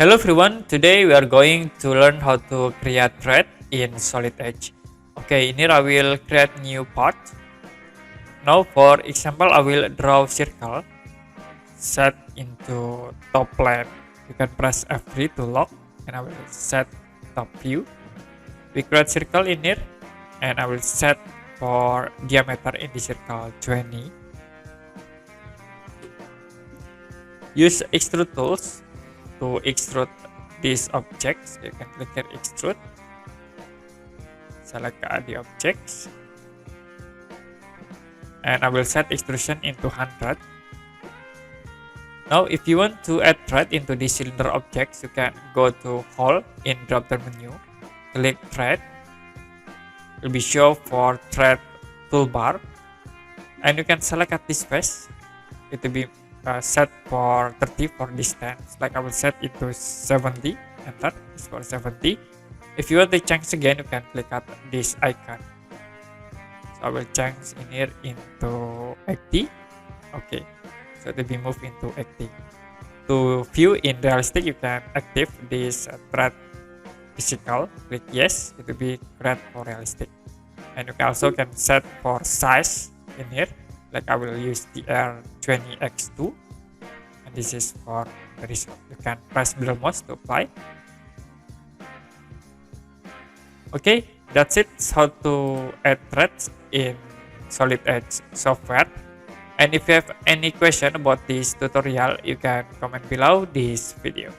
Hello everyone, today we are going to learn how to create thread in Solid Edge. Okay, in here I will create new part. Now for example, I will draw circle, set into top plane. You can press F3 to lock and I will set top view. We create circle in here and I will set for diameter in the circle 20. Use extrude tools to extrude these objects. You can click here extrude, select the objects, and I will set extrusion into 100. Now if you want to add thread into the cylinder objects, you can go to hole in drop down menu, click thread, it will be show for thread toolbar, and you can select at this face. It will be set for 30 for distance, like I will set it to 70, enter, it's for 70. If you want to change again, you can click at this icon. So I will change in here into 80. Okay, so it will be moved into 80. To view in realistic, you can active this thread physical, click yes, it will be create for realistic. And you can also set for size in here, like I will use the R20x2, and this is for the result. You can press middle mouse to apply. Okay, that's it. It's how to add threads in Solid Edge software. And if you have any question about this tutorial, you can comment below this video.